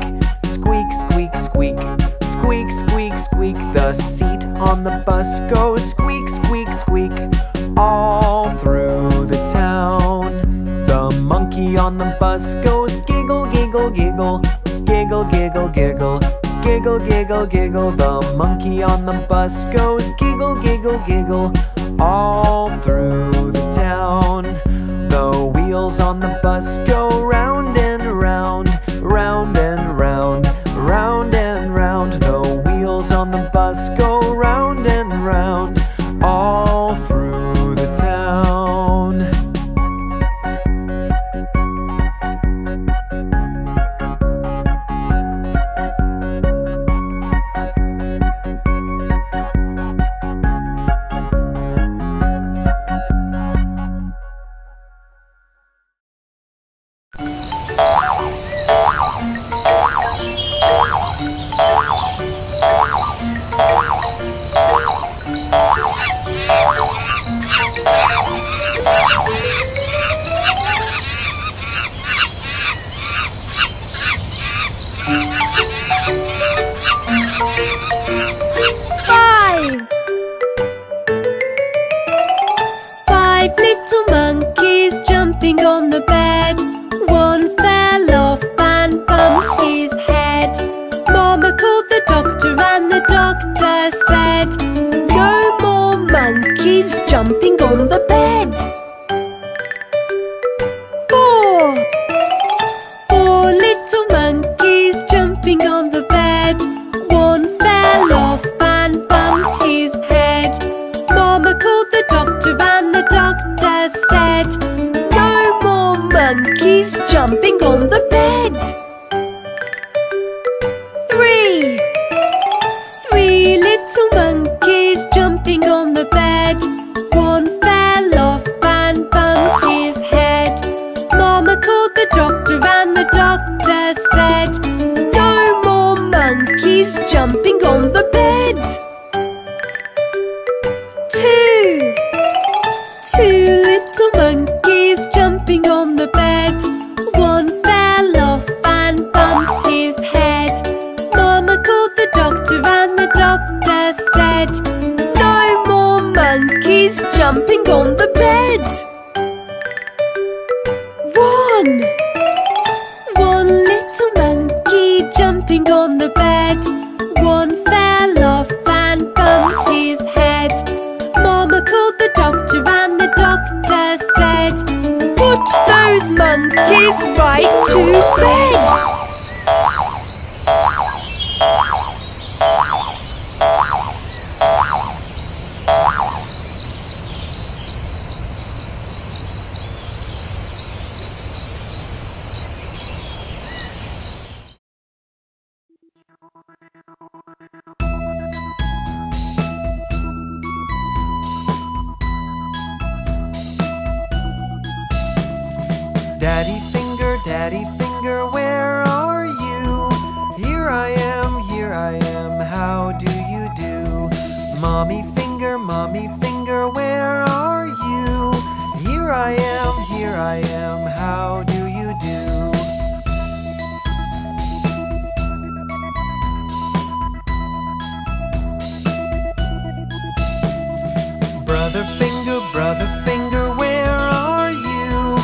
squeak, squeak, squeak, squeak, squeak, squeak. The seat on the bus goes squeak, squeak, squeak, all through the town. The monkey on the bus goes giggle, giggle, giggle, giggle, giggle, giggle, giggle, giggle, giggle. The monkey on the bus goes giggle, giggle, giggle, all through the town. The wheels on the bus go round and round, round and round, round and round. The wheels on the bus go round and round, all through the town. Five little monkeys jumping on the bed. One fell off and bumped his head. Mama called the doctor and the doctor said, no more monkeys jumping on the bed. Four little monkeys jumping on the bed. One fell off and bumped his head. Mama called the doctor and the doctor said, no more monkeys jumping on the bed. Three little monkeys jumping on the bed. One fell off and bumped his head. Mama called the doctor and the doctor said, no more monkeys jumping on the bed. Two little monkeys jumping on the bed. One fell off and bumped his head. Mama called the doctor and the doctor said, no more monkeys jumping on the bed. One little monkey jumping on the bed. One fell off and bumped his head. Mama called the doctor and the doctor said, put those monkeys right to bed. Daddy finger, where are you? Here I am, how do you do? Mommy finger, where are you? Here I am, how do you do? Brother finger, where are you?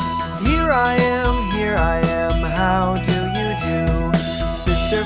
Here I am, how do you do? Sister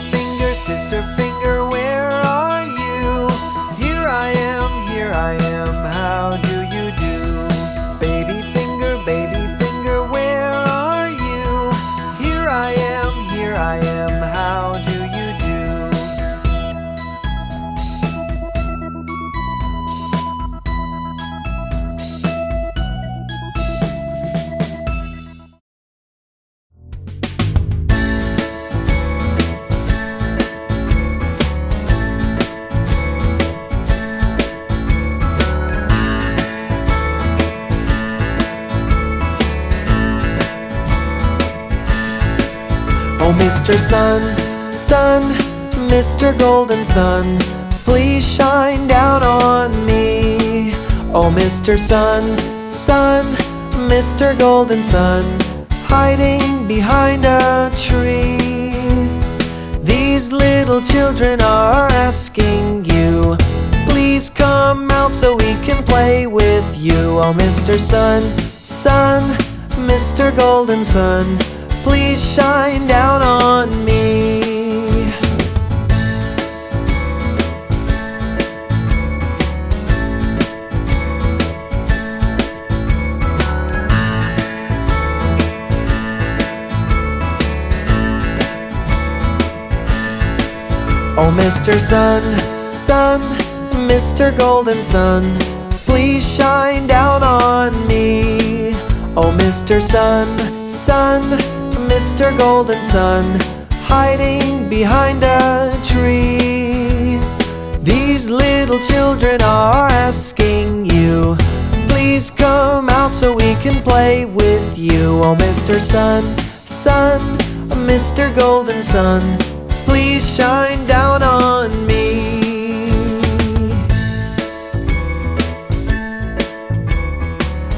Oh, Mr. Sun, Sun, Mr. Golden Sun, please shine down on me. Oh, Mr. Sun, Sun, Mr. Golden Sun, hiding behind a tree. These little children are asking you, please come out so we can play with you. Oh, Mr. Sun, Sun, Mr. Golden Sun, please shine down on me. Oh, Mr. Sun, Sun, Mr. Golden Sun, please shine down on me. Oh, Mr. Sun, Sun, Mr. Golden Sun, hiding behind a tree. These little children are asking you, please come out so we can play with you. Oh, Mr. Sun, Sun, Mr. Golden Sun, please shine down on me.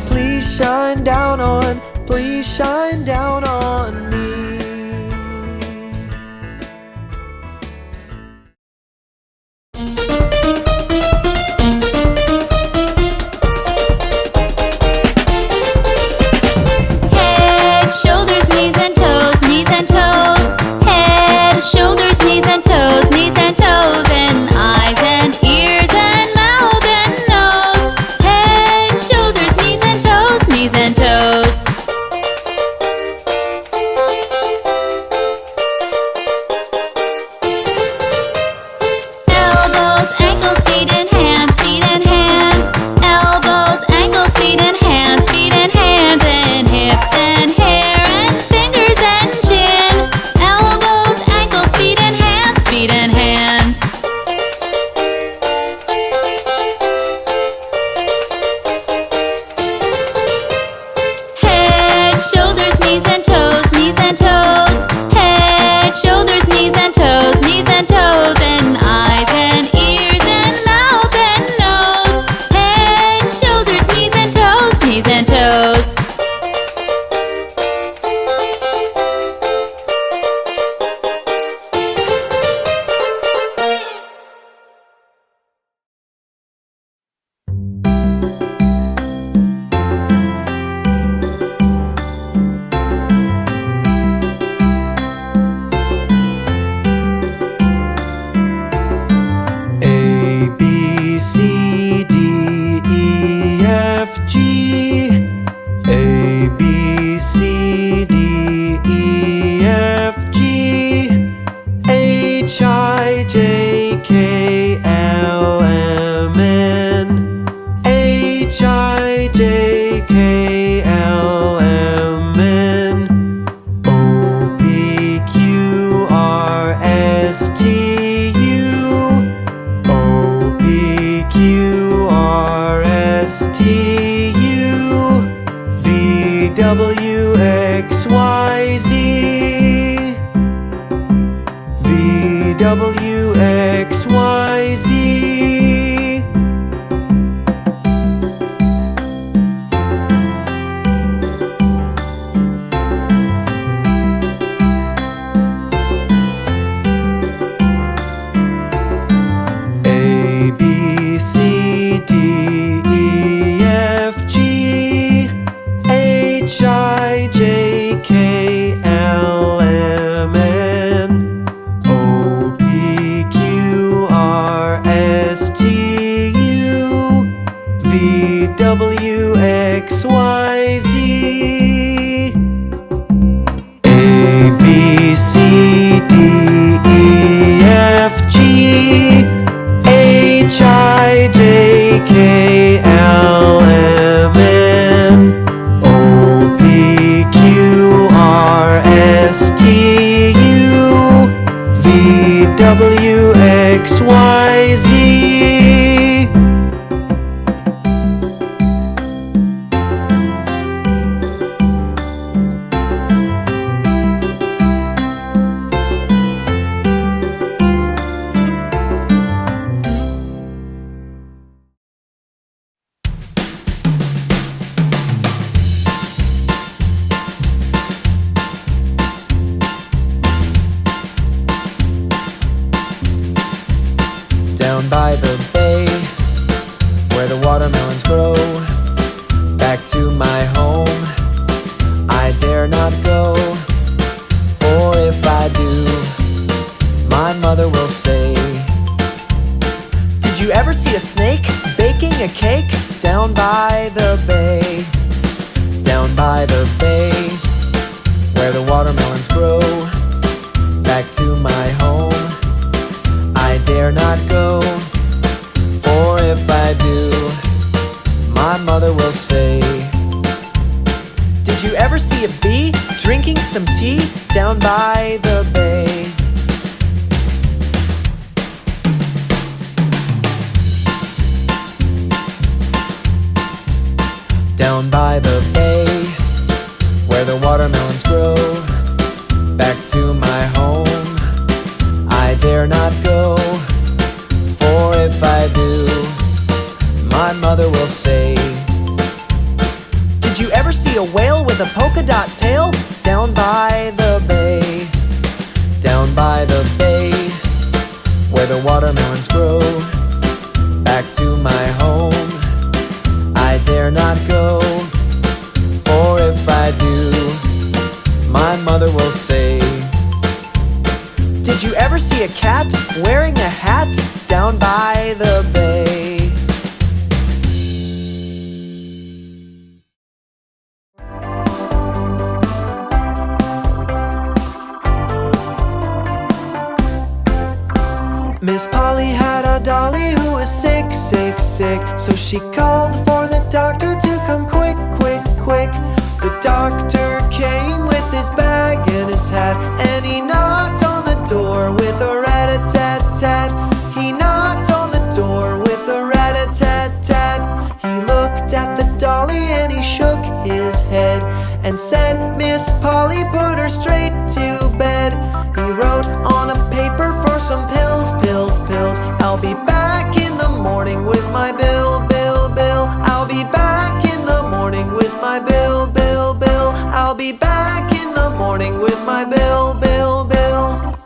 Please shine down on, please shine down on me. Head, shoulders, knees and toes, knees and toes. Head, shoulders, knees and toes, knees and toes, and eyes and ears and mouth and nose. Head, shoulders, knees and toes, knees and toes. Elbows, ankles, feet and hands, feet and hands. Elbows, ankles, feet and hands, feet and hands, and hips and hair and fingers and chin. Elbows, ankles, feet and hands, feet and hands. Head, shoulders, knees and toes, knees and toes. Head, shoulders, knees and toes, knees and toes, and eyes and ears and mouth and nose. Head, shoulders, knees and toes, knees and toes. A, B, C, D, E, F, G. A, B, C, D, E, F, G. H, I, J, K, L, M, N. H, I, J, K, L, M, N. O, P, Q, R, S, T, U. O, P, Q, R, S, T, U. V, W, X, Y, Z. V, W, X, Y, Z. A, B, C, D, E, F, G. H, I, J, K, L, M, N. O, P, Q, R, S, T, U. V, W, X, Y, Z. A, B, C, D, E, F, G. H, I, J, K, L, M, N. O, P, Q, R, S, T, U. V, W, X, Y, Z. go back to my home. I dare not go, for if I do, my mother will say. Did you ever see a snake baking a cake down by the bay? Down by the bay, where the watermelons grow. Back to my home, I dare not go, for if I do, my mother will say. Did you ever see a bee drinking some tea down by the bay? Down by the bay, where the watermelons grow. Back to my home, I dare not go, for if I do, my mother will say. Did you ever see a whale with a polka dot tail down by the bay? Down by the bay, where the watermelons grow. Back to my home, I dare not go, for if I do, my mother will say. Did you ever see a cat wearing a hat down by the bay? Miss Polly had a dolly who was sick, sick, sick. So she called for the doctor to come quick, quick, quick. The doctor came with his bag and his hat, and he knocked on the door with a rat-a-tat-tat. He knocked on the door with a rat-a-tat-tat. He looked at the dolly and he shook his head and said, Miss Polly, put her straight to bed. He wrote on a paper for some pills, pills, pills. I'll be back in the morning with my bill, bill, bill. I'll be back in the morning with my bill, bill, bill. I'll be back in the morning with my bill, bill, bill.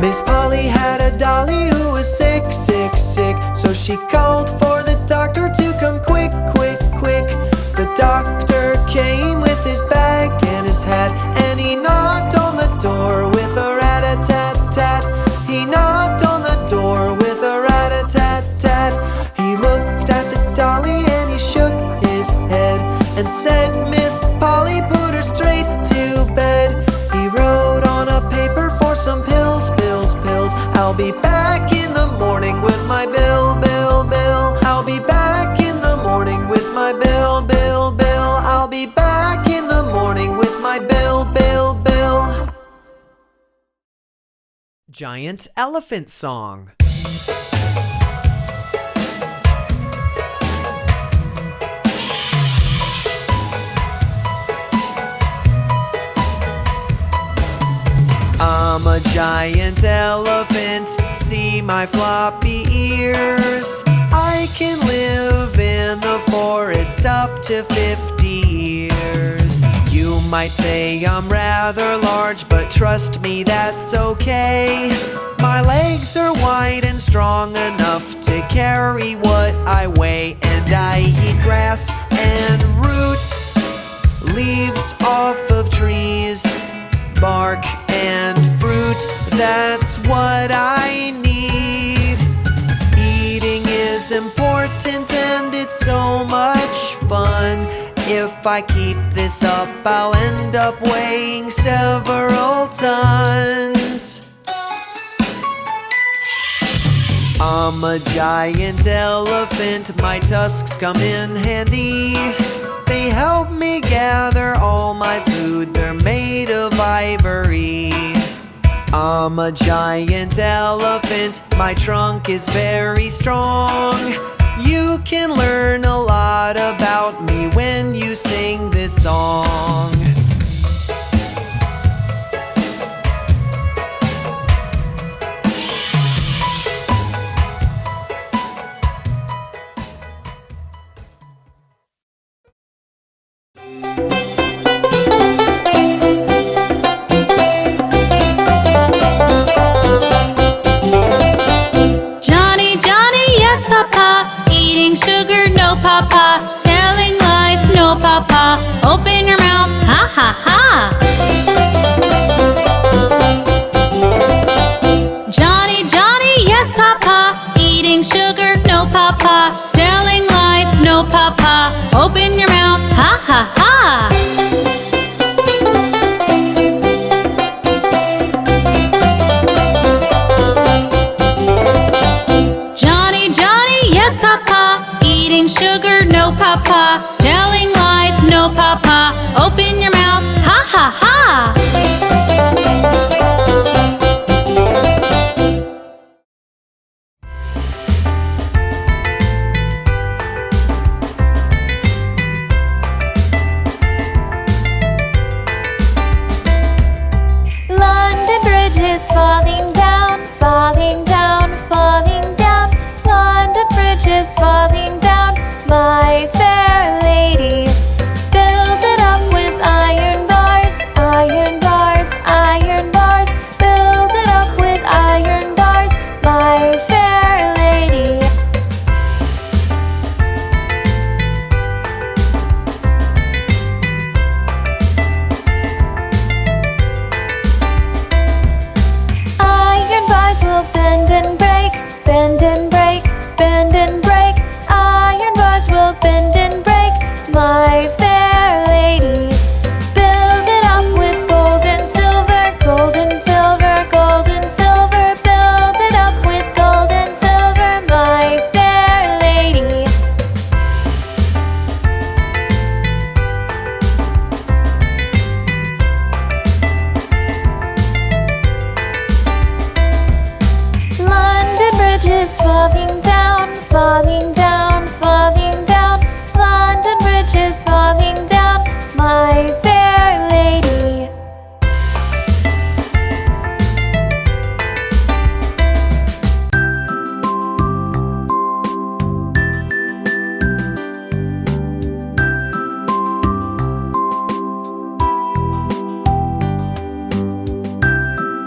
Miss Polly had a dolly who was sick, sick, sick. So she called for the doctor to come quick, quick, quick. The doctor came with his bag and his hat, and he knocked on the door with a rat-a-tat-tat. He knocked on the door with a rat-a-tat-tat. He looked at the dolly and he shook his head and said, Miss Polly, put her straight to bed. He wrote on a paper for some pills, pills, pills. I'll be back in the morning with my bill, bill, bill. I'll be back in the morning with my bill, bill, bill. I'll be back in the morning with my bill, bill, bill. Giant Elephant Song. I'm a giant elephant, see my floppy ears. I can live in the forest up to 50 years. You might say I'm rather large, but trust me, that's okay. My legs are wide and strong enough to carry what I weigh, and I eat grass and roots, leaves off of trees, bark and fruit, that's what I need. Eating is important and it's so much fun. If I keep this up, I'll end up weighing several tons. I'm a giant elephant, my tusks come in handy. They help me gather all my food, they're made of ivory. I'm a giant elephant, my trunk is very strong. You You can learn a lot about me when you sing this song. Johnny, Johnny, yes, Papa. Eating sugar, no, Papa. Telling lies, no, Papa. Open your mouth, ha ha ha. Johnny, Johnny, yes, Papa. Eating sugar, no, Papa. Telling lies, no, Papa. Open your mouth, ha ha ha. Johnny, Johnny, yes, Papa. Eating sugar, no, Papa. Telling lies, no, Papa. Open your mouth, ha ha ha.